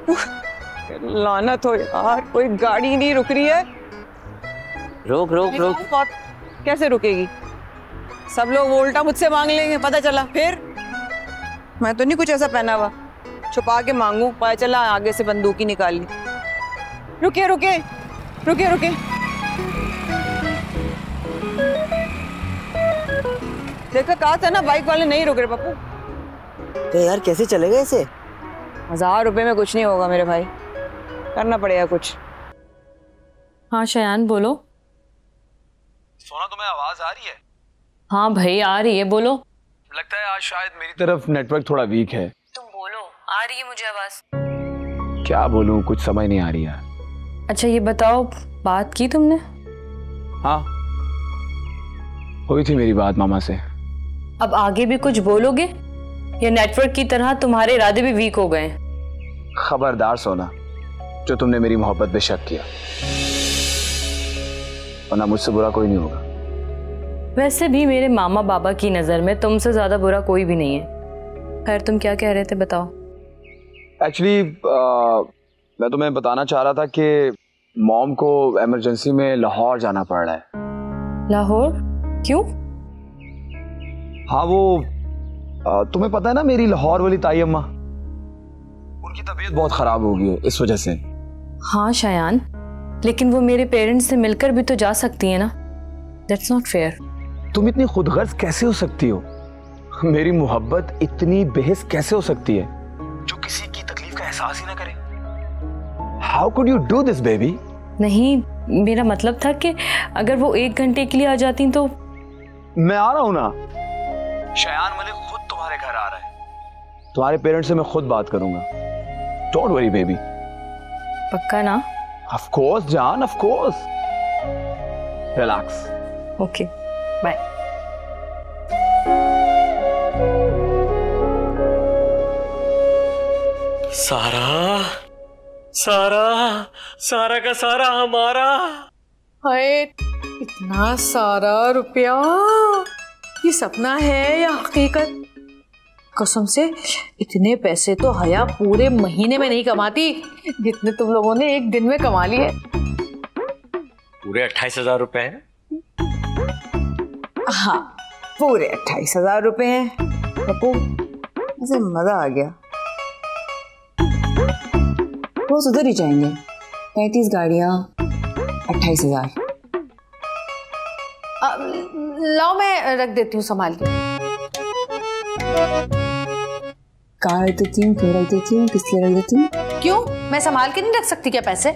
लानत हो यार, कोई गाड़ी नहीं रुक रही है। रोक रोक रोक। कैसे रुकेगी? सब लोग उल्टा मुझसे मांग लेंगे, पता चला फिर। मैं तो नहीं कुछ ऐसा पहना हुआ, छुपा के मांगू, पता चला आगे से बंदूक ही निकाल ली। रुके रुके रुके रुके, देखा कहा था ना बाइक वाले नहीं रुक रहे पप्पू। तो यार कैसे चलेगा ऐसे? 1000 रुपए में कुछ नहीं होगा मेरे भाई, करना पड़ेगा कुछ। हाँ शयान बोलो। सोना तुम्हें आवाज आ रही है? हाँ भाई आ रही है, बोलो। लगता है आज शायद मेरी तरफ नेटवर्क थोड़ा वीक है। तुम बोलो, आ रही है मुझे आवाज। क्या बोलूं, कुछ समझ नहीं आ रही है। अच्छा ये बताओ, बात की तुमने? हाँ हुई थी मेरी बात मामा से। अब आगे भी कुछ बोलोगे या नेटवर्क की तरह तुम्हारे इरादे भी वीक हो गए? खबरदार सोना, जो तुमने मेरी मोहब्बत पे शक किया, वरना मुझसे बुरा कोई नहीं होगा। वैसे भी मेरे मामा बाबा की नजर में तुमसे ज्यादा बुरा कोई भी नहीं है। खैर तुम क्या कह रहे थे बताओ। एक्चुअली मैं तुम्हें बताना चाह रहा था कि मॉम को इमरजेंसी में लाहौर जाना पड़ रहा है। लाहौर? क्यों? हाँ वो तुम्हें पता है ना मेरी लाहौर वाली ताई अम्मा, उनकी तबीयत बहुत खराब हो गई है इस वजह से। हाँ शयान, लेकिन वो मेरे पेरेंट्स से मिलकर भी तो जा सकती है ना। That's not fair. तुम इतनी खुदगर्ज कैसे हो सकती हो? मेरी मोहब्बत इतनी बेहिस कैसे हो सकती है जो किसी की तकलीफ का एहसास ही ना करे? How could you do this, baby? नहीं, मेरा मतलब था कि अगर वो 1 घंटे के लिए आ जाती तो। मैं आ रहा हूं ना। शयान मलिक खुद तुम्हारे घर आ रहा है, तुम्हारे पेरेंट्स से मैं खुद बात करूंगा। Don't worry baby. पक्का ना? ऑफ कोर्स जान, of course. Relax. Okay bye. Sara Sara सारा का सारा हमारा। हाय, इतना सारा रुपया, ये सपना है या हकीकत? कसम से इतने पैसे तो हया पूरे महीने में नहीं कमाती जितने तुम लोगों ने एक दिन में कमा लिए। पूरे 28,000 रुपए हैं। हाँ पूरे 28,000 रुपए हैं पप्पू, मुझे मजा आ गया। रोज उधर ही जाएंगे। 35 गाड़ियां, 28,000। लाओ मैं रख देती हूँ संभाल के। कार देती हूँ, क्यों रख देती हूँ, किस लिए रख देती हूँ? क्यों, मैं संभाल के नहीं रख सकती क्या पैसे?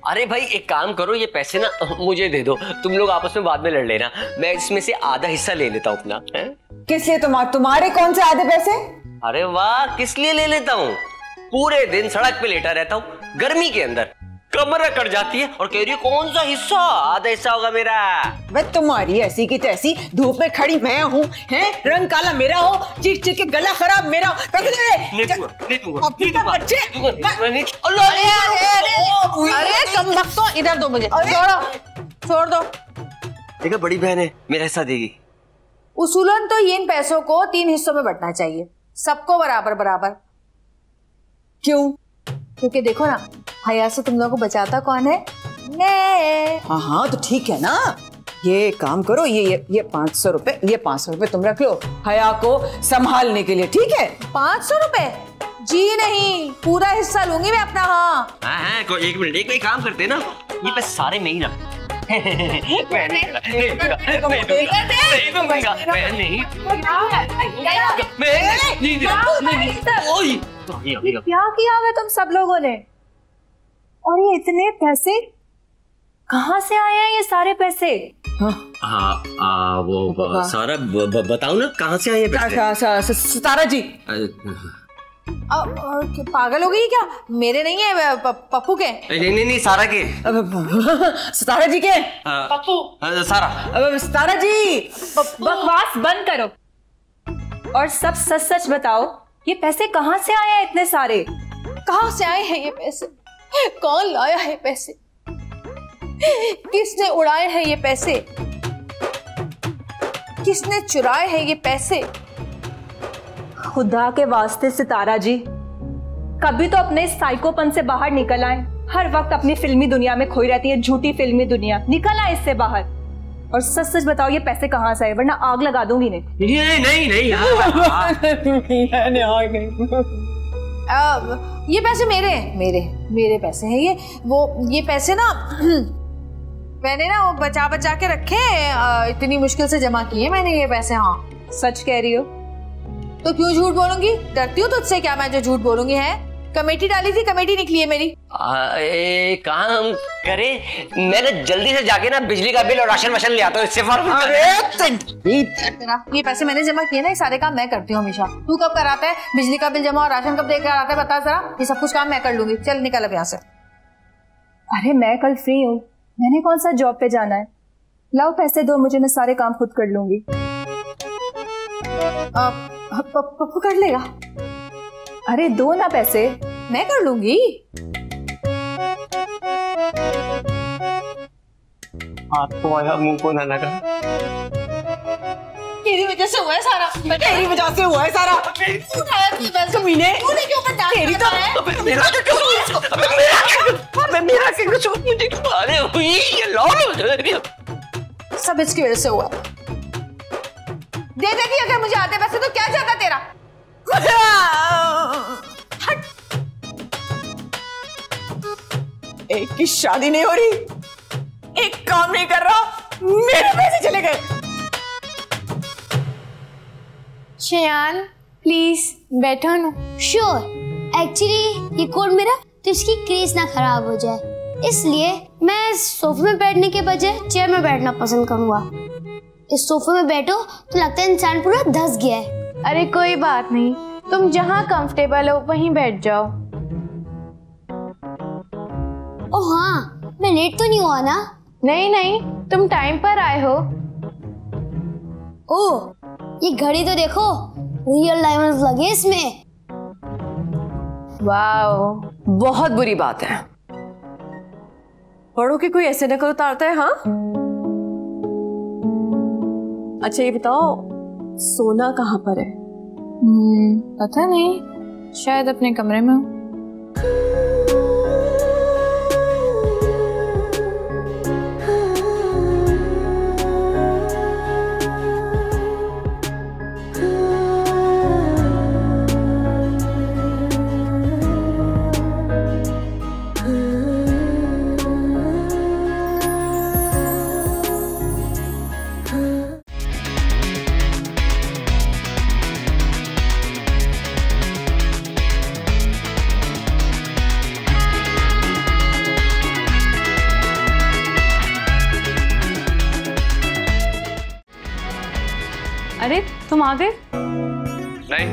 अरे भाई एक काम करो, ये पैसे ना मुझे दे दो, तुम लोग आपस में बाद में लड़ लेना, मैं इसमें से आधा हिस्सा ले लेता हूँ अपना। है? किस लिए? तुम्हारे कौन से आधे पैसे? अरे वाह, किस लिए ले लेता हूँ? पूरे दिन सड़क पे लेटा रहता हूँ, गर्मी के अंदर कमर कट जाती है और कह रही है कौन सा हिस्सा? आधा हिस्सा होगा मेरा। बे तुम्हारी ऐसी की तैसी, धूप में खड़ी मैं हूँ, हैं? रंग काला मेरा हो, चीख चीख के गला खराब मेरा। अरे कम वक्त तो इधर दो मुझे, छोड़ दो। देखा बड़ी बहन है, मेरा हिस्सा देगी। उसूलन तो इन पैसों को 3 हिस्सों में बंटना चाहिए, सबको बराबर बराबर। क्यों? क्योंकि देखो ना, हया से तुम लोगों को बचाता कौन है? मैं। हाँ तो ठीक है ना, ये काम करो, ये 500 रुपए, ये 500 रुपए तुम रख लो हया को संभालने के लिए, ठीक है? 500 रुपए? जी नहीं, पूरा हिस्सा लूंगी मैं अपना। हाँ, एक मिनट, एक काम करते ना, ये पैसे सारे में ही रख। क्या किया है तुम सब लोगों ने? और ये इतने पैसे कहाँ से आए हैं, ये सारे पैसे? वो सारा बताओ ना, कहाँ से आए पैसे? सितारा जी। पागल हो गई क्या? मेरे नहीं है, पप्पू के। नहीं सारा के। सितारा जी के। पप्पू सारा। सितारा जी बकवास बंद करो और सब सच सच बताओ, ये पैसे कहाँ से आए हैं इतने सारे? कहाँ से आए हैं ये पैसे? कौन लाया है पैसे? किसने उड़ाए हैं ये पैसे? किसने चुराए हैं ये पैसे? खुदा के वास्ते सितारा जी, कभी तो अपने साइकोपन से बाहर निकल आए। हर वक्त अपनी फिल्मी दुनिया में खोई रहती है, झूठी फिल्मी दुनिया। निकल आए इससे बाहर। और सच सच बताओ ये पैसे कहाँ से आए, वरना आग लगा दूंगी इन्हें। नहीं ये पैसे मेरे पैसे हैं ये पैसे ना मैंने ना वो बचा बचा के रखे, इतनी मुश्किल से जमा किए मैंने ये पैसे। हाँ सच कह रही हो? तो क्यों झूठ बोलूंगी? डरती हूँ तुझसे क्या मैं जो झूठ बोलूंगी? है कमेटी डाली थी, कमेटी निकली है मेरी। काम करे, मैंने जल्दी से जाके ना बिजली का बिल और राशन वाशन ले आता हूँ, इससे ये पैसे मैंने जमा किए ना, ये सारे काम मैं करती हूँ हमेशा। तू कब कराता है बिजली का बिल जमा और राशन कब देकर आता है बता जरा? ये सब कुछ काम मैं कर लूंगी। चल निकल अब यहाँ से। अरे मैं कल फ्री हूँ, मैंने कौन सा जॉब पे जाना है। लाओ पैसे दो मुझे, मैं सारे काम खुद कर लूंगी। पप्पू कर लेगा? अरे दो ना पैसे, मैं कर लूंगी। आपको आया मुंह को ना लगा। तेरी वजह से हुआ है सारा, तेरी वजह से हुआ है सारा। मीने तूने क्यों ऊपर डांट तेरी तो मेरा क्या कसूर? मुझे अरे हुई ये लॉल सब इसकी वजह से हुआ। दे देती अगर मुझे आते पैसे तो क्या जाता तेरा? एक की शादी नहीं हो रही, एक काम नहीं कर रहा, मेरे पैसे चले गए। शयान प्लीज बैठो ना। श्योर, एक्चुअली ये कोट मेरा तो इसकी क्रेज ना खराब हो जाए, इसलिए मैं सोफे में बैठने के बजाय चेयर में बैठना पसंद करूंगा। इस सोफे में बैठो तो लगता है इंसान पूरा धंस गया है। अरे कोई बात नहीं, तुम जहाँ कंफर्टेबल हो वहीं बैठ जाओ। ओह हाँ, मैं लेट तो नहीं हुआ ना? नहीं तुम टाइम पर आए हो। ओह ये घड़ी तो देखो, रियल डायमंड्स लगे इसमें। वाओ, बहुत बुरी बात है। बड़ों की कोई ऐसे नकल उतारता है? हाँ अच्छा ये बताओ सोना कहाँ पर है? पता नहीं, शायद अपने कमरे में हो। अरे तुम आ गए? नहीं,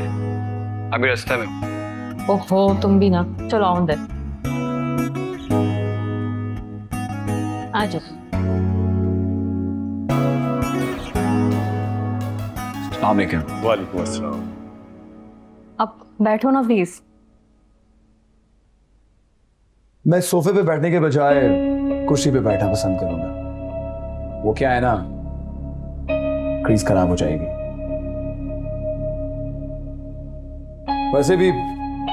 अभी रास्ते में हूं। ओहो तुम भी ना, चलो आओ अंदर आ जाओ। वालेकुम अस्सलाम। अब बैठो ना प्लीज। मैं सोफे पे बैठने के बजाय कुर्सी पे बैठना पसंद करूंगा। वो क्या है ना, क्रीज खराब हो जाएगी। वैसे भी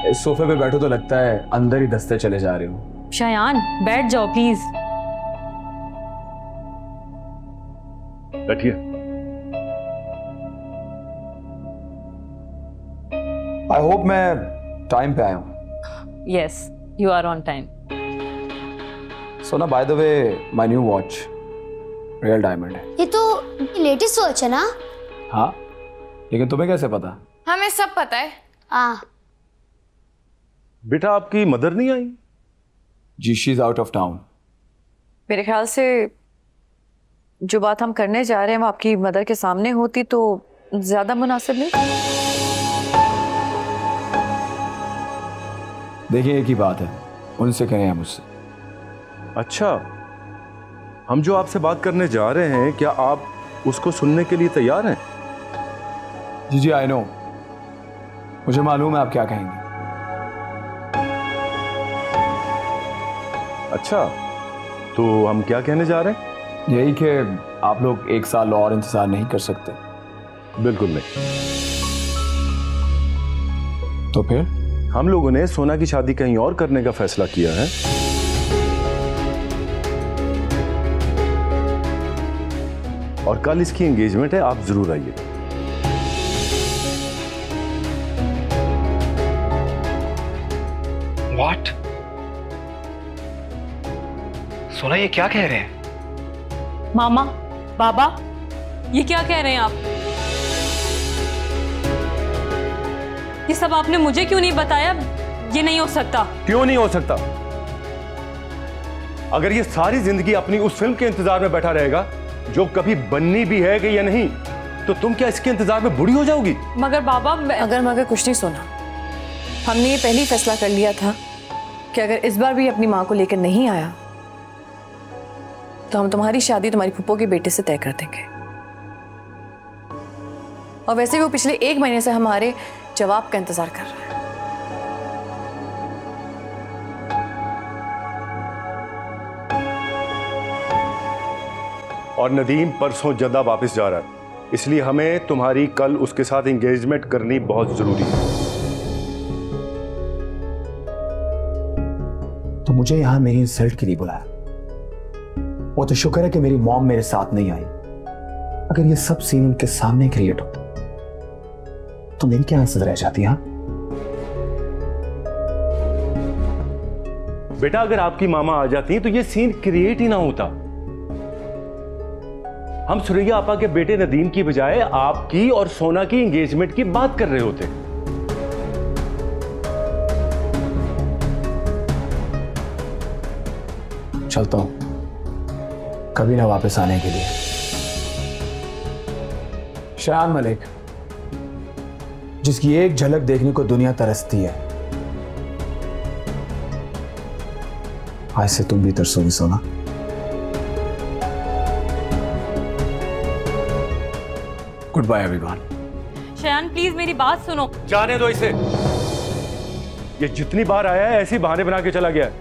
इस सोफे पे बैठो तो लगता है अंदर ही दस्ते चले जा रहे हो। शयान बैठ जाओ प्लीज। बैठिए। आई होप मैं टाइम पे आया हूं। Yes you are on time. So ना by the way my new watch real diamond है। ये तो लेटेस्ट वॉच है ना? हाँ, लेकिन तुम्हें कैसे पता? हमें सब पता है। बेटा आपकी मदर नहीं आई? जी she is out of town. मेरे ख्याल से जो बात हम करने जा रहे हैं वो आपकी मदर के सामने होती तो ज्यादा मुनासिब नहीं। देखिए एक ही बात है, उनसे कहें या मुझसे। अच्छा, हम जो आपसे बात करने जा रहे हैं क्या आप उसको सुनने के लिए तैयार हैं? जी आई नो, मुझे मालूम है आप क्या कहेंगे। अच्छा, तो हम क्या कहने जा रहे हैं? यही कि आप लोग एक साल और इंतजार नहीं कर सकते। बिल्कुल नहीं। तो फिर हम लोगों ने सोना की शादी कहीं और करने का फैसला किया है। और कल इसकी एंगेजमेंट है, आप जरूर आइए। What? सोना ये क्या कह रहे हैं? मामा, बाबा, ये क्या कह रहे हैं आप? ये सब आपने मुझे क्यों नहीं बताया? ये नहीं हो सकता। क्यों नहीं हो सकता? अगर ये सारी जिंदगी अपनी उस फिल्म के इंतजार में बैठा रहेगा जो कभी बननी भी है कि या नहीं, तो तुम क्या इसके इंतजार में बूढ़ी हो जाओगी? मगर बाबा, मगर कुछ नहीं सोना। हमने ये पहले ही फैसला कर लिया था कि अगर इस बार भी अपनी माँ को लेकर नहीं आया तो हम तुम्हारी शादी तुम्हारी फूफो के बेटे से तय कर देंगे। और वैसे भी वो पिछले 1 महीने से हमारे जवाब का इंतजार कर रहा है। और नदीम परसों जद्दा वापस जा रहा है, इसलिए हमें तुम्हारी कल उसके साथ एंगेजमेंट करनी बहुत जरूरी है। तो मुझे यहां मेरी इंसल्ट के लिए बुलाया। वो तो शुक्र है कि मेरी मॉम मेरे साथ नहीं आई। अगर ये सब सीन उनके सामने क्रिएट होता तो मेरी क्या इज्जत रह जाती? हाँ बेटा, अगर आपकी मामा आ जाती तो ये सीन क्रिएट ही ना होता। हम सुरैया आपा के बेटे नदीम की बजाय आपकी और सोना की एंगेजमेंट की बात कर रहे होते। चलता हूं, कभी ना वापस आने के लिए। शयान मलिक, जिसकी एक झलक देखने को दुनिया तरसती है, आज से तुम भी तरसोगी सोना। Good bye everyone. Shayan please मेरी बात सुनो। जाने दो इसे। ये जितनी बार आया है ऐसे ही बहाने बना के चला गया है।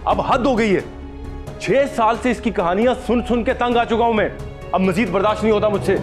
अब हद हो गई है। 6 साल से इसकी कहानियां सुन सुन के तंग आ चुका हूं मैं। अब मजीद बर्दाश्त नहीं होता मुझसे।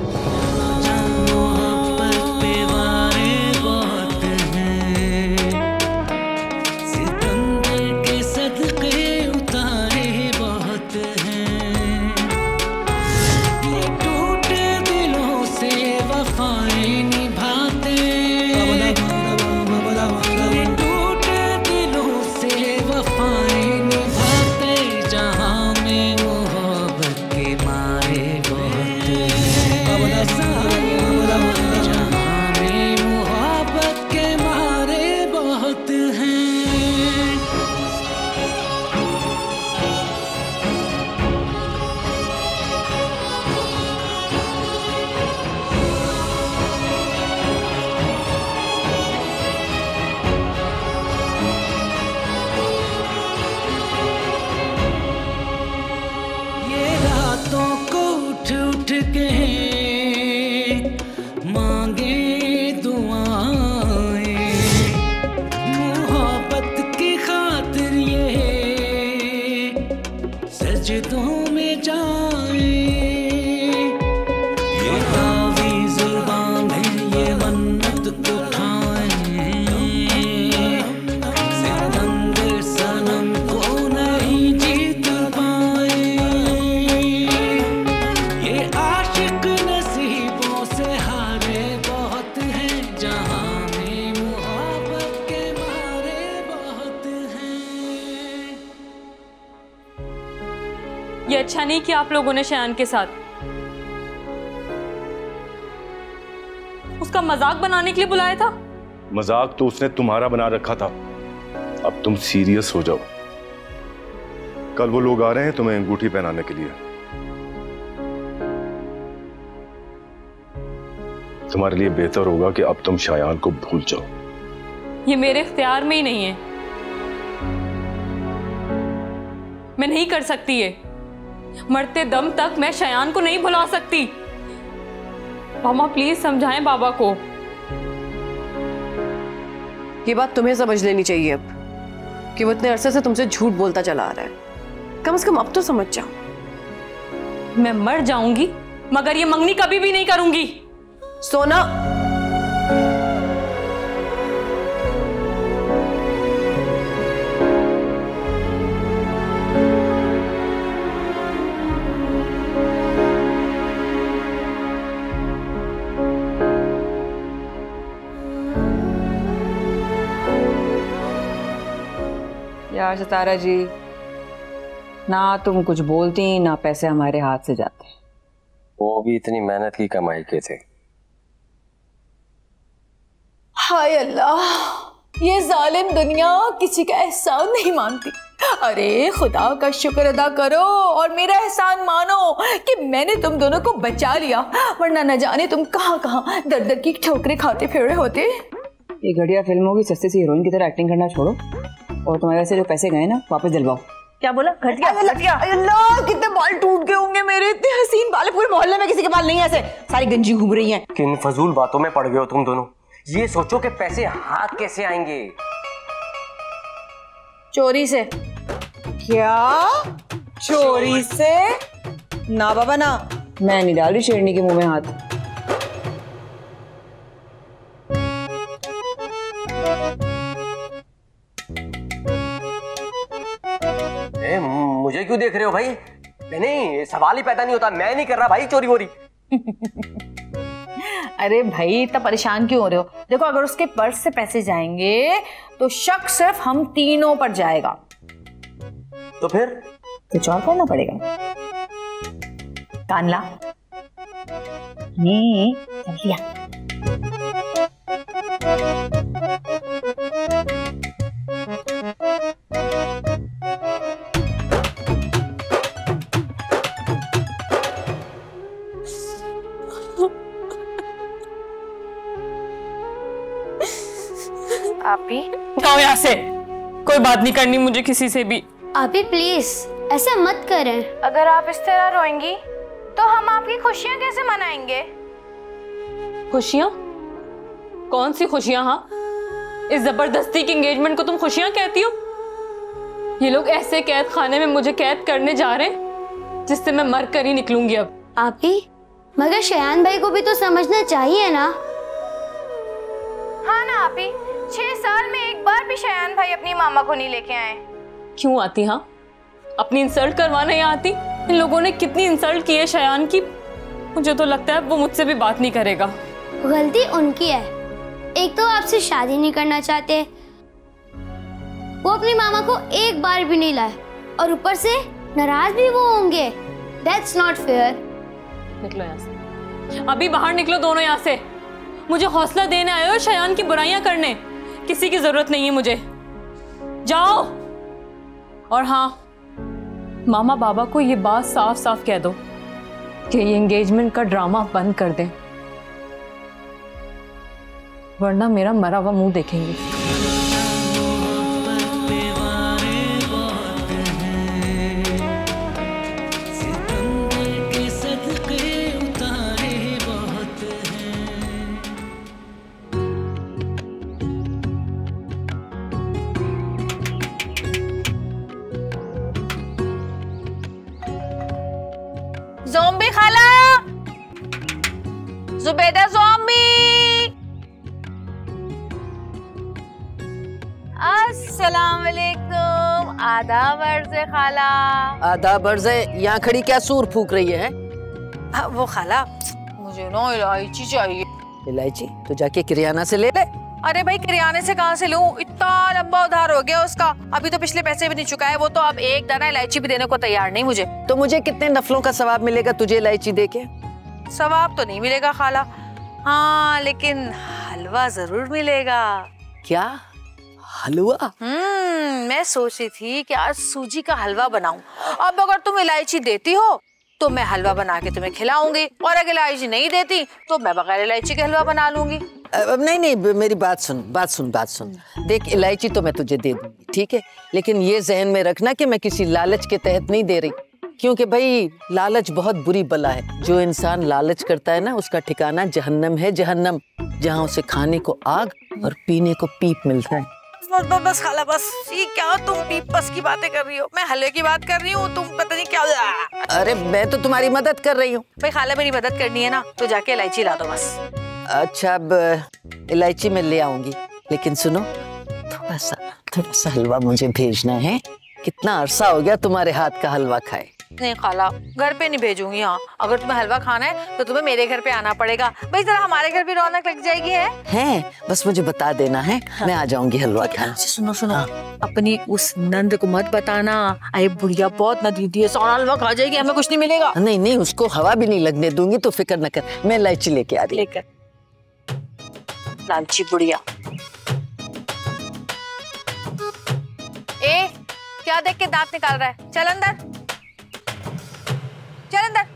ये अच्छा नहीं कि आप लोगों ने शयान के साथ उसका मजाक बनाने के लिए बुलाया था। मजाक तो उसने तुम्हारा बना रखा था। अब तुम सीरियस हो जाओ। कल वो लोग आ रहे हैं तुम्हें अंगूठी पहनाने के लिए। तुम्हारे लिए बेहतर होगा कि अब तुम शायान को भूल जाओ। ये मेरे इख्तियार में ही नहीं है। मैं नहीं कर सकती ये। मरते दम तक मैं शयान को नहीं भुला सकती। मामा प्लीज समझाएं बाबा को। ये बात तुम्हें समझ लेनी चाहिए अब कि वो इतने अरसे से तुमसे झूठ बोलता चला आ रहा है। कम से कम अब तो समझ जाओ। मैं मर जाऊंगी मगर ये मंगनी कभी भी नहीं करूंगी। सोना, यार सितारा जी, ना तुम कुछ बोलती ना पैसे हमारे हाथ से जाते। वो भी इतनी मेहनत की कमाई के थे। हाय अल्लाह, ये जालिम दुनिया किसी का एहसान नहीं मानती। अरे खुदा का शुक्र अदा करो और मेरा एहसान मानो कि मैंने तुम दोनों को बचा लिया, वरना न जाने तुम कहां कहां दर दर की ठोकरें खाते फिर रहे होते। ये घटिया फिल्मों की सस्ती सी हीरोइन की तरह एक्टिंग करना छोड़ो और तुम्हारे से जो पैसे गए ना वापस दिलवाओ। क्या बोला? घटिया? अल्लाह, कितने बाल टूट गए होंगे मेरे, इतने हसीन बाल। पूरे मोहल्ले में किसी के बाल नहीं ऐसे, सारी गंजी घूम रही हैं। किन फजूल बातों में पड़ गए हो तुम दोनों। ये सोचो कि पैसे हाथ कैसे आएंगे। चोरी से। क्या? चोरी से? ना बाबा ना, मैं नहीं डाल रही शेरनी के मुंह में हाथ। मुझे क्यों देख रहे हो भाई? नहीं, सवाल ही पैदा नहीं होता। मैं नहीं कर रहा भाई चोरी वोरी। अरे भाई इतना परेशान क्यों हो रहे हो? देखो, अगर उसके पर्स से पैसे जाएंगे तो शक सिर्फ हम तीनों पर जाएगा। तो फिर कुछ और करना पड़ेगा। कान ला। लिया। आपी जाओ यहाँ से, कोई बात नहीं करनी मुझे किसी से भी। आपी प्लीज ऐसा मत करें। अगर आप इस तरह रोएंगी तो हम आपकी खुशियाँ कैसे मनाएंगे? खुशियाँ? कौन सी खुशियाँ? हाँ, इस जबरदस्ती की एंगेजमेंट को तुम खुशियाँ कहती हो? ये लोग ऐसे कैद खाने में मुझे कैद करने जा रहे हैं जिससे मैं मर कर ही निकलूंगी अब। आपी, मगर शयान भाई को भी तो समझना चाहिए ना। हाँ ना आपी, 6 साल में एक बार भी शयान भाई अपनी मामा को नहीं लेके आए। क्यों आती? हाँ, अपनी इंसल्ट करवाने यहाँ आती। इन लोगों ने कितनी इंसल्ट की है शयान की, मुझे तो लगता है वो मुझसे भी बात नहीं करेगा। गलती उनकी है। एक तो आपसे शादी नहीं करना चाहते, वो अपनी मामा को एक बार भी नहीं लाए, और ऊपर से नाराज भी वो होंगे। That's not fair। निकलो यहाँ से, अभी बाहर निकलो दोनों यहाँ से। मुझे हौसला देने आए हो शयान की बुराइयां करने? किसी की जरूरत नहीं है मुझे, जाओ। और हाँ, मामा बाबा को ये बात साफ साफ कह दो कि ये एंगेजमेंट का ड्रामा बंद कर दें, वरना मेरा मरा हुआ मुंह देखेंगे। ज़ोंबी खाला, जुबैदा ज़ोंबी। अस्सलाम वालेकुम। आदाब अर्ज़े खाला। आदाब अर्ज़े। यहाँ खड़ी क्या सूर फूक रही है? वो खाला, मुझे ना इलायची चाहिए। इलायची? तो जाके किरियाना से ले ले। अरे भाई, किरियाने से कहाँ से लूं? इतना लंबा उधार हो गया उसका, अभी तो पिछले पैसे भी नहीं चुकाए। वो तो अब एक दाना इलायची भी देने को तैयार नहीं मुझे। तो मुझे कितने नफलों का सवाब मिलेगा तुझे इलायची देके? सवाब तो नहीं मिलेगा खाला, हाँ लेकिन हलवा जरूर मिलेगा। क्या हलवा? मैं सोच रही थी कि आज सूजी का हलवा बनाऊं। अब अगर तुम इलायची देती हो तो मैं हलवा बना के तुम्हें खिलाऊंगी, और अगर इलायची नहीं देती तो मैं बगैर इलायची के हलवा बना लूंगी। नहीं, मेरी बात सुन। देख, इलायची तो मैं तुझे दे दूंगी, ठीक है, लेकिन ये जहन में रखना कि मैं किसी लालच के तहत नहीं दे रही, क्योंकि भाई लालच बहुत बुरी बला है। जो इंसान लालच करता है ना, उसका ठिकाना जहन्नम है, जहन्नम, जहाँ उसे खाने को आग और पीने को पीप मिलता है। बस खाला, बस। ये क्या तुम पीप पस की बातें कर रही हो? मैं हलवे की बात कर रही हूँ, तुम पता नहीं क्या। अरे मैं तो तुम्हारी मदद कर रही हूँ। भाई खाला, मेरी मदद करनी है ना, तो जाके इलायची ला दो बस। अच्छा, अब इलायची मैं ले आऊंगी, लेकिन सुनो, थोड़ा सा हलवा मुझे भेजना है। कितना अरसा हो गया तुम्हारे हाथ का हलवा खाए। नहीं खाला, घर पे नहीं भेजूंगी। हाँ, अगर तुम्हें हलवा खाना है तो तुम्हें मेरे घर पे आना पड़ेगा भाई, जरा हमारे घर भी रौनक लग जाएगी। है बस मुझे बता देना है, मैं आ जाऊंगी हलवा खाने। सुनो सुनो, अपनी उस नंद को मत बताना, अरे बुढ़िया बहुत नदीदी है, सारा हलवा खा जाएगी, हमें कुछ नहीं मिलेगा। नहीं नहीं, उसको हवा भी नहीं लगने दूंगी, तो फिक्र न कर, मैं इलायची लेके आ रही। लेकर लालची बुढ़िया। ए, क्या देख के दांत निकाल रहा है? चल अंदर, चल अंदर।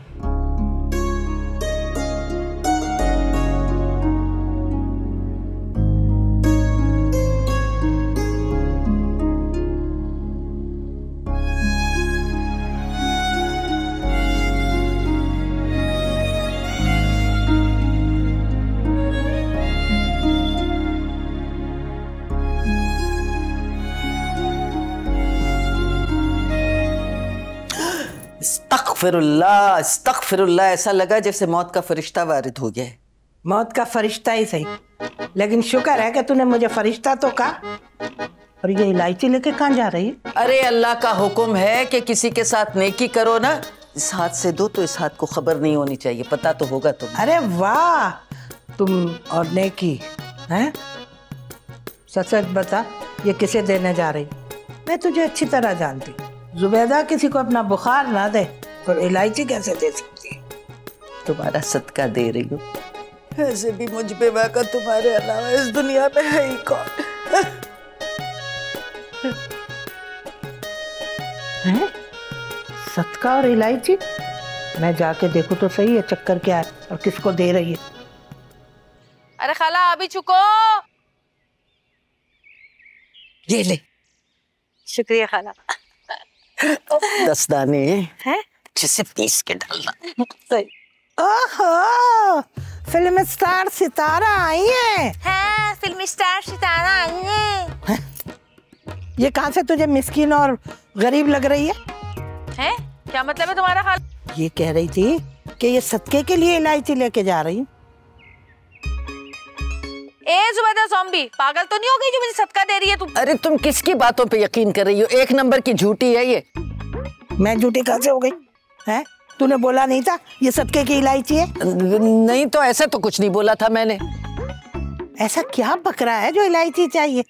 अस्तगफिरुल्लाह, अस्तगफिरुल्लाह, ऐसा लगा जैसे मौत का फरिश्ता वारिद हो गया है। मौत का फरिश्ता ही सही, लेकिन शुक्र है कि तूने मुझे फरिश्ता तो कहा। और ये इलायची लेके कहाँ जा रही है? अरे अल्लाह का हुक्म है कि किसी के साथ नेकी करो ना, इस हाथ से दो तो इस हाथ को खबर नहीं होनी चाहिए, पता तो होगा तुम। अरे वाह, तुम और नेकी हैं? सच सच बता, ये किसे देने जा रही? मैं तुझे अच्छी तरह जानती, जुबैदा किसी को अपना बुखार ना दे और इलायची कैसे दे सकती है? तुम्हारा सदका दे रही हूँ, ऐसे भी मुझ पे वाक़ा तुम्हारे अलावा इस दुनिया में है ही कौन? हैं? सदका और इलायची? मैं जाके देखूं तो सही है चक्कर क्या है और किसको दे रही है। अरे खाला अभी चुको। ये ले। शुक्रिया खाला। 10 दाने हैं? जिसे पीस के डालना। सही। ओहो, फिल्म स्टार सितारा आई है। हाँ, फिल्म स्टार सितारा आई है। ये कहाँ से तुझे मिस्कीन और गरीब लग रही है? हैं? क्या मतलब है तुम्हारा खाला? ये कह रही थी कि ये सदके के लिए इलायची लेके जा रही हूँ। ए जुबैदा ज़ॉम्बी, पागल तो नहीं हो गई जो मुझे सदका दे रही है तुम? अरे तुम किसकी बातों पे यकीन कर रही हो? 1 नंबर की झूठी है ये। मैं झूठी कहाँ से हो गई? हैं? तूने बोला नहीं था ये सदके की इलायची है? नहीं तो ऐसा तो कुछ नहीं बोला था मैंने। ऐसा क्या बकरा है जो इलायची चाहिए?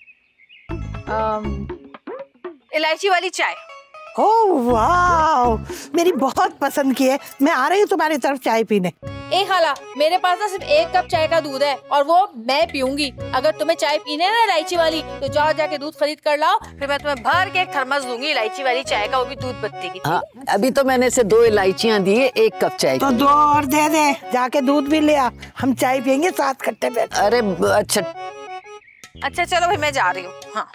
इलायची वाली चाय। ओह वाह, मेरी बहुत पसंद की है। मैं आ रही हूँ तुम्हारी तरफ चाय पीने। ए खाला, मेरे पास ना सिर्फ 1 कप चाय का दूध है और वो मैं पीऊंगी। अगर तुम्हें चाय पीने है ना इलायची वाली, तो जाओ जाके दूध खरीद कर लाओ, फिर मैं तुम्हें भर के एक थर्मस दूंगी इलायची वाली चाय का, वो भी दूध पत्ती की। हाँ, अभी तो मैंने से 2 इलायचियाँ दी है 1 कप चाय तो 2 और दे दे, जाके दूध भी ले आ, हम चाय पियेंगे साथ खट्टे बैठ। अरे अच्छा चलो भाई मैं जा रही हूँ। हाँ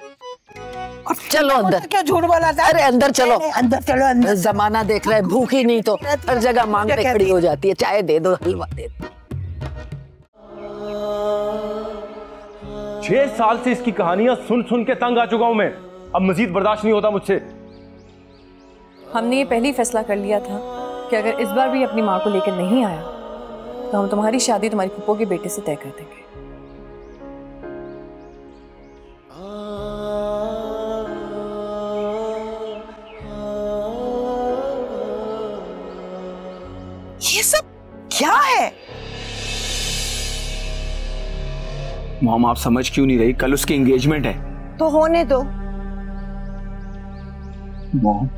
चलो अंदर। क्या झूठ बोला था? अरे अंदर चलो। अंदर चलो, अंदर। जमाना देख रहा है, भूखी नहीं तो हर जगह मांग पे खड़ी हो जाती है। चाय दे दो, हलवा दे दो। 6 साल से इसकी कहानियां सुन सुन के तंग आ चुका हूं मैं, अब मजीद बर्दाश्त नहीं होता मुझसे। हमने ये पहले ही फैसला कर लिया था कि अगर इस बार भी अपनी माँ को लेकर नहीं आया तो हम तुम्हारी शादी तुम्हारी फूफो के बेटे से तय कर देंगे। ये सब क्या है? मॉम आप समझ क्यों नहीं रही? कल उसकी एंगेजमेंट है। तो होने दो। मॉम,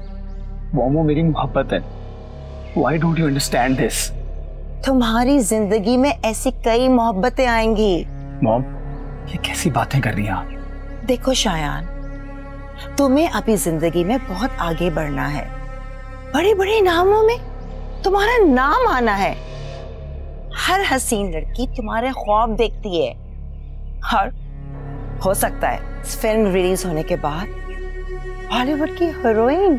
वो मेरी मोहब्बत है। Why don't you understand this? तुम्हारी जिंदगी में ऐसी कई मोहब्बतें आएंगी। मॉम, ये कैसी बातें कर रही हैं आप? देखो शायान, तुम्हें अभी जिंदगी में बहुत आगे बढ़ना है। बड़े बड़े नामों में तुम्हारा नाम आना है। हर हसीन लड़की तुम्हारे ख्वाब देखती है। और हो सकता है इस फिल्म रिलीज होने के बाद हॉलीवुड की हीरोइन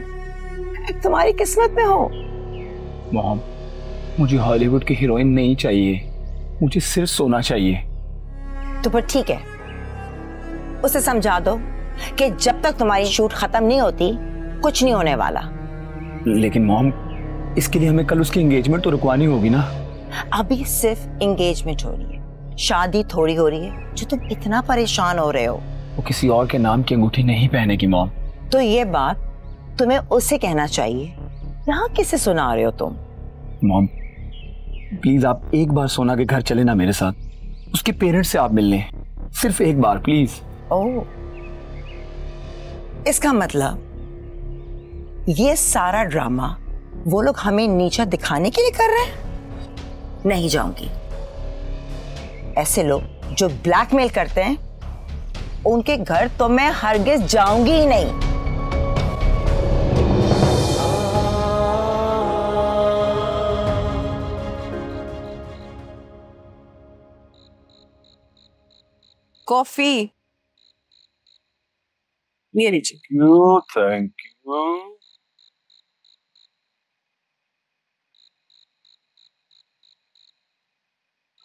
तुम्हारी किस्मत में हो। मॉम, मुझे हॉलीवुड की हीरोइन नहीं चाहिए, मुझे सिर्फ सोना चाहिए। तो फिर ठीक है, उसे समझा दो कि जब तक तुम्हारी शूट खत्म नहीं होती कुछ नहीं होने वाला। लेकिन मॉम, इसके लिए हमें कल उसकी एंगेजमेंट तो रुकवानी होगी ना। अभी सिर्फ एंगेजमेंट हो रही है, शादी थोड़ी हो रही है जो तुम इतना परेशान हो रहे हो। वो किसी और के नाम की अंगूठी नहीं पहनेगी मॉम। तो ये बात तुम्हें उसे कहना चाहिए यहाँ किसे सुना रहे हो तुम? मॉम प्लीज आप एक बार सोना के घर चले ना मेरे साथ, उसके पेरेंट्स से आप मिलने, सिर्फ एक बार प्लीज। ओह, इसका मतलब ये सारा ड्रामा वो लोग हमें नीचा दिखाने के लिए कर रहे हैं? नहीं जाऊंगी। ऐसे लोग जो ब्लैकमेल करते हैं उनके घर तो मैं हरगिज जाऊंगी ही नहीं। कॉफी ये लीजिए। Thank you.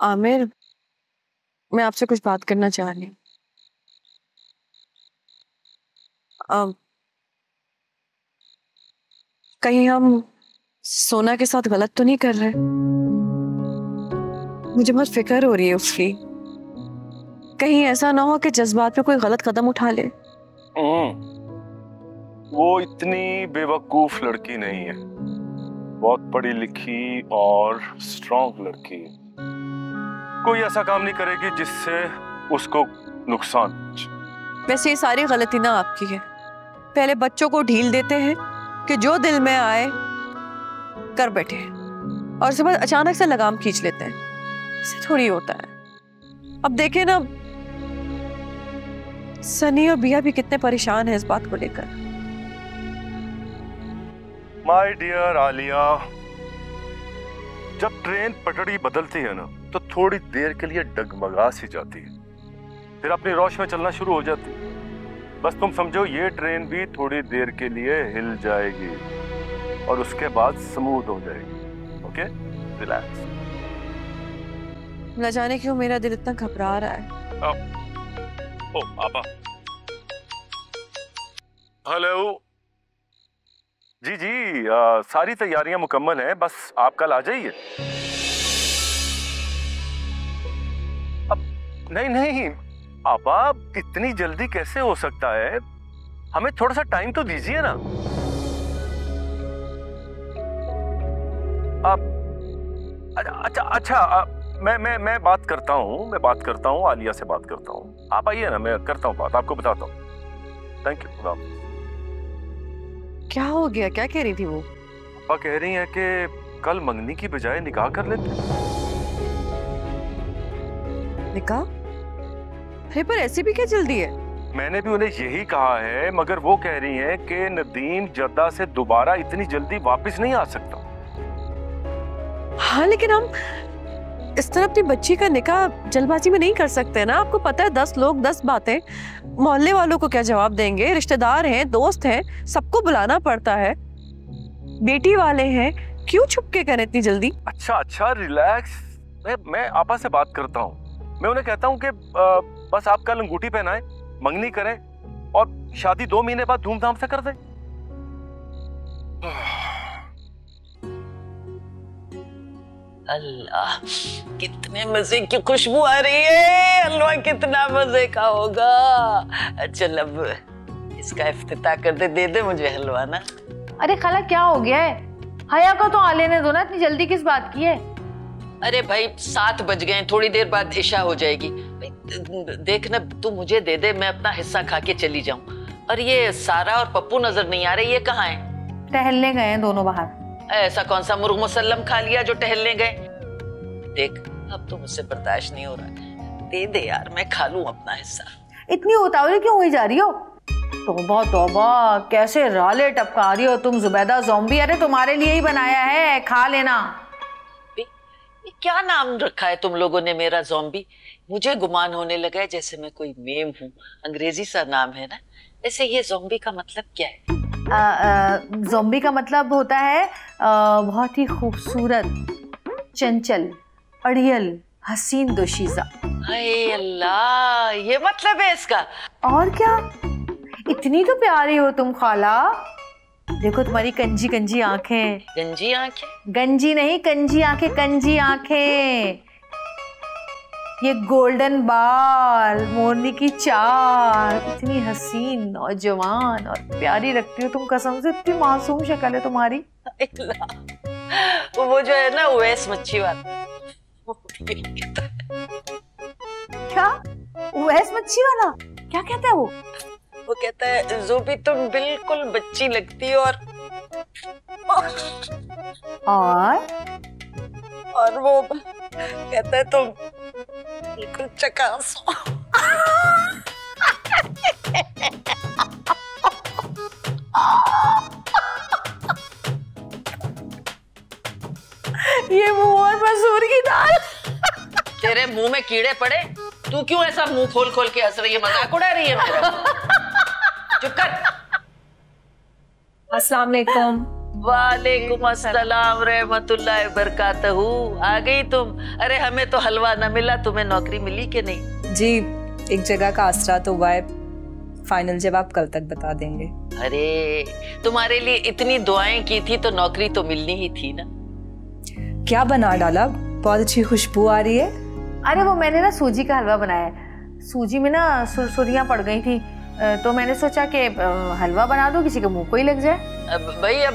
आमिर, मैं आपसे कुछ बात करना चाह रही हूँ। कहीं हम सोना के साथ गलत तो नहीं कर रहे? मुझे बहुत फिक्र हो रही है उसकी। कहीं ऐसा ना हो कि जज्बात में कोई गलत कदम उठा ले। वो इतनी बेवकूफ लड़की नहीं है, बहुत पढ़ी लिखी और स्ट्रॉन्ग लड़की है। कोई ऐसा काम नहीं करेगी जिससे उसको नुकसान पहुंचे। वैसे ये सारी गलती ना आपकी है। पहले बच्चों को ढील देते हैं कि जो दिल में आए कर बैठे, और उसके बाद अचानक से लगाम खींच लेते हैं। इससे थोड़ी होता है। अब देखें ना, सनी और बिया भी कितने परेशान हैं इस बात को लेकर। माय डियर आलिया, जब ट्रेन पटड़ी बदलती है ना तो थोड़ी देर के लिए डगमगा सी जाती है, फिर अपनी रौश में चलना शुरू हो जाती है। बस तुम समझो ये ट्रेन भी थोड़ी देर के लिए हिल जाएगी और उसके बाद स्मूथ हो जाएगी। Okay, relax. न जाने क्यों मेरा दिल इतना घबरा रहा है। ओ आपा, हेलो जी जी, सारी तैयारियां मुकम्मल हैं, बस आप कल आ जाइए। अब नहीं आपा, इतनी जल्दी कैसे हो सकता है? हमें थोड़ा सा टाइम तो दीजिए ना। अच्छा, मैं बात करता हूँ, आलिया से बात करता हूँ। आप आइए ना, मैं करता हूँ बात, आपको बताता हूँ। Thank you. क्या हो गया? क्या कह रही थी वो? पापा कह रही हैं कि कल मंगनी की बजाय निकाह कर लेते। निकाह? अरे पर ऐसी भी क्या जल्दी है? मैंने भी उन्हें यही कहा है, मगर वो कह रही हैं कि नदीम जद्दा से दोबारा इतनी जल्दी वापस नहीं आ सकता। हाँ, लेकिन हम इस तरह अपनी बच्ची का निकाह जल्दबाजी में नहीं कर सकते ना। आपको पता है 10 लोग 10 बातें, मोहल्ले वालों को क्या जवाब देंगे, रिश्तेदार हैं, दोस्त हैं, सबको बुलाना पड़ता है, बेटी वाले हैं, क्यों छुप के करें इतनी जल्दी? अच्छा रिलैक्स। मैं आपा से बात करता हूँ। मैं उन्हें कहता हूँ कि बस आप कल अंगूठी पहनाएं, मंगनी करें और शादी 2 महीने बाद धूमधाम से कर दें। अल्लाह, कितने मजे की खुशबू आ रही है। हलवा कितना मजे का होगा। चल अब इसका इफ्तिताह कर दे मुझे हलवा ना। अरे खाला क्या हो गया है? हया को तो आ लेने दो ना, इतनी जल्दी किस बात की है? अरे भाई 7 बज गए, थोड़ी देर बाद इशा हो जाएगी। देख ना, तू मुझे दे दे, मैं अपना हिस्सा खा के चली जाऊं। और ये सारा और पप्पू नजर नहीं आ रहे, ये कहाँ हैं? टहलने गए हैं दोनों बाहर। ऐसा कौन सा मुर्ग मुसल्लम खा लिया जो टहलने गए? देख अब तो मुझसे बर्दाश्त नहीं हो रहा, दे दे यार, मैं खा लूं अपना हिस्सा। इतनी उतावली क्यों हुई जा रही हो? तौबा, कैसे राले टपका रही हो तुम जुबैदा ज़ॉम्बी। अरे तुम्हारे लिए ही बनाया है, खा लेना। ये क्या नाम रखा है तुम लोगों ने मेरा ज़ॉम्बी? मुझे गुमान होने लगा है जैसे मैं कोई मेम हूँ। अंग्रेजी सा नाम है ना। वैसे ये ज़ॉम्बी का मतलब क्या है? ज़ॉम्बी का मतलब होता है बहुत ही खूबसूरत, चंचल, अड़ियल, हसीन दोशीज़ा। हाय अल्लाह, ये मतलब है इसका? और क्या, इतनी तो प्यारी हो तुम खाला। देखो तुम्हारी कंजी कंजी आंखें। गंजी आंखें? गंजी नहीं, कंजी आंखें, कंजी आंखें। ये गोल्डन बाल, मोरनी की चाल, इतनी हसीन, नौजवान और प्यारी लगती हो तुम कसम से। इतनी मासूम शक्ल है तुम्हारी। वो जो है ना उवैस मच्छी वाला, क्या उवैस मच्छी वाला क्या कहता है वो कहता है ज़ोबी तुम बिल्कुल बच्ची लगती हो और वो कहता है तुम बिल्कुल चकास हो। ये मुंह और मसूर की दाल। तेरे मुंह में कीड़े पड़े, तू क्यों ऐसा मुंह खोल खोल के हंस रही है, मजाक उड़ा रही है मेरा? चुप कर। अस्सलाम वालेकुम। वालेकुम अस्सलाम रहमतुल्लाहि बरकातहू। आ गई तुम? अरे हमें तो हलवा न मिला, तुम्हें नौकरी मिली कि नहीं? जी एक जगह का आसरा तो हुआ है, फाइनल जवाब कल तक बता देंगे। अरे तुम्हारे लिए इतनी दुआएं की थी तो नौकरी तो मिलनी ही थी ना। क्या बना डाला? बहुत अच्छी खुशबू आ रही है। अरे वो मैंने ना सूजी का हलवा बनाया है, सूजी में ना सुरसुरियां पड़ गई थी तो मैंने सोचा कि हलवा बना दो, किसी के मुंह को ही लग जाए। अब भाई अब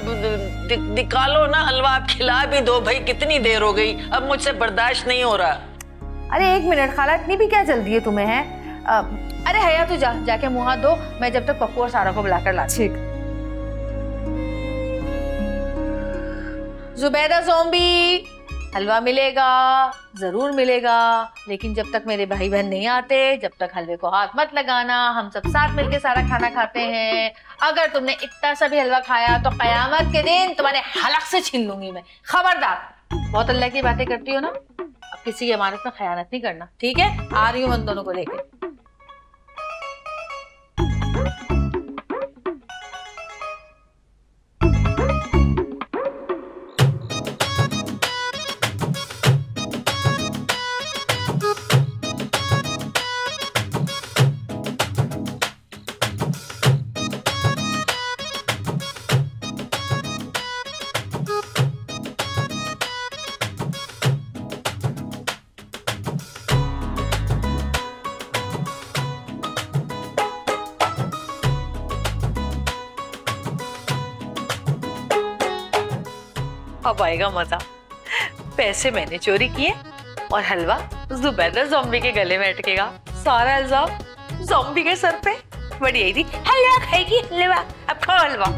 निकालो ना हलवा, आप खिला भी दो भाई, कितनी देर हो गई, अब मुझसे बर्दाश्त नहीं हो रहा। अरे एक मिनट खाला, इतनी भी क्या जल्दी है तुम्हें है? अरे हया तू जाके मुंह हाथ दो, मैं जब तक पप्पू और सारा को बुलाकर लाती हूँ। जुबैदा ज़ोंबी, हलवा मिलेगा, जरूर मिलेगा, लेकिन जब तक मेरे भाई बहन नहीं आते जब तक हलवे को हाथ मत लगाना। हम सब साथ मिलके सारा खाना खाते हैं। अगर तुमने इतना सा भी हलवा खाया तो कयामत के दिन तुम्हारे हलक से छीन लूंगी मैं, खबरदार। बहुत अल्लाह की बातें करती हो ना, अब किसी की अमानत में खयानत नहीं करना, ठीक है? आ रही हूँ उन दोनों को लेकर। अब आएगा मजा। पैसे मैंने चोरी किए और हलवा जुबैदा ज़ॉम्बी के गले में अटकेगा। सारा इल्जाम ज़ॉम्बी के सर पे। बड़ी आई थी हलवा खाएगी, हलवा, अब खाओ हलवा।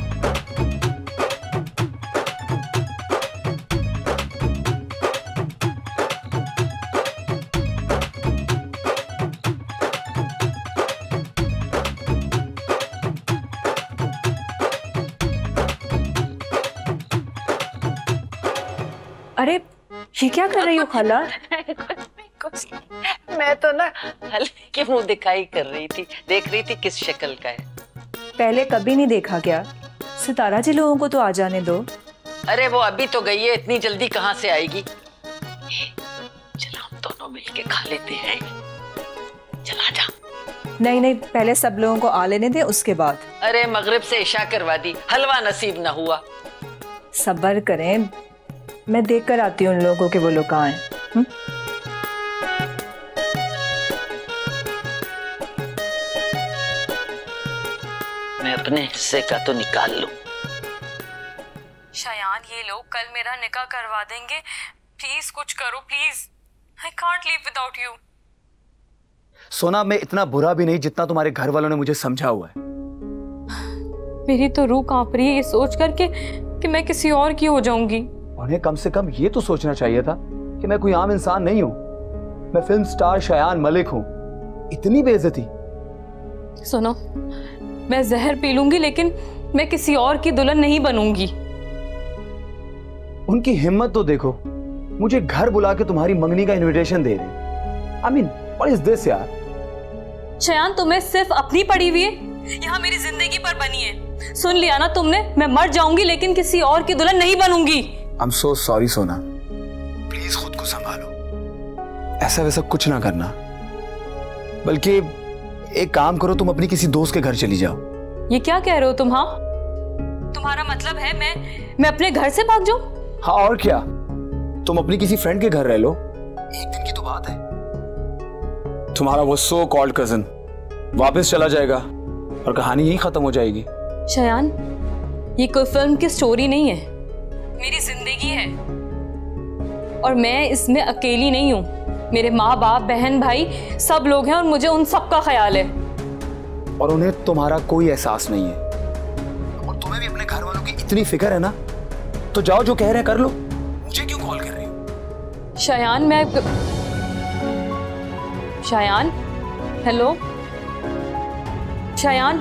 अरे ये क्या कर रही हो खाला? कुछ मैं तो ना हलवे के मुंह दिखाई कर रही थी, देख रही थी किस शक्ल का है। पहले कभी नहीं देखा क्या? सितारा जी लोगों को तो आ जाने दो। अरे वो अभी तो गई है, इतनी जल्दी कहाँ से आएगी? चलो हम दोनों मिलके खा लेते हैं। चला जा। नहीं नहीं, पहले सब लोगों को आ लेने दे, उसके बाद। अरे मगरिब से इशा करवा दी, हलवा नसीब ना हुआ। सब्र करें, मैं देख कर आती हूँ उन लोगों के वो लोग कहाँ हैं। मैं अपने हिस्से का तो निकाल लूं। शयान ये लोग कल मेरा निकाह करवा देंगे, प्लीज कुछ करो please. I can't live without you. सोना मैं इतना बुरा भी नहीं जितना तुम्हारे घर वालों ने मुझे समझा हुआ है। मेरी तो रूह कांप रही है ये सोच कर कि मैं किसी और की हो जाऊंगी। उन्हें कम से कम ये तो सोचना चाहिए था कि मैं कोई आम इंसान नहीं हूं, मैं फिल्म स्टार शयान मलिक हूं। इतनी बेइज्जती। सुनो, मैं जहर पी लूंगी लेकिन मैं किसी और की दुल्हन नहीं बनूंगी। उनकी हिम्मत तो देखो, मुझे घर बुला के तुम्हारी मंगनी का इनविटेशन दे रहे। I mean what is this यार? शयान तुम्हें सिर्फ अपनी पड़ी हुई है, यहाँ मेरी जिंदगी पर बनी है। सुन लिया ना तुमने, मैं मर जाऊंगी लेकिन किसी और की दुल्हन नहीं बनूंगी। आई एम सो सॉरी सोना, प्लीज खुद को संभालो, ऐसा वैसा कुछ ना करना। बल्कि एक काम करो, तुम अपनी किसी दोस्त के घर चली जाओ। ये क्या कह रहे हो तुम? हाँ, तुम्हारा मतलब है मैं अपने घर से भाग जाऊं? हाँ और क्या, तुम अपनी किसी फ्रेंड के घर रह लो, एक दिन की तो बात है। तुम्हारा वो सो कॉल्ड कजन वापस चला जाएगा और कहानी यहीं खत्म हो जाएगी। शयान, ये कोई फिल्म की स्टोरी नहीं है। जिंदगी है और मैं इसमें अकेली नहीं हूँ। मेरे माँ बाप, बहन, भाई सब लोग हैं और मुझे उन सब का ख्याल है। और उन्हें तुम्हारा कोई एहसास नहीं है और तुम्हें भी अपने घर वालों की इतनी फिक्र है ना, तो जाओ जो कह रहे हैं कर लो। मुझे क्यों कॉल कर रही हो? शायान, मैं शायान, हेलो शायान।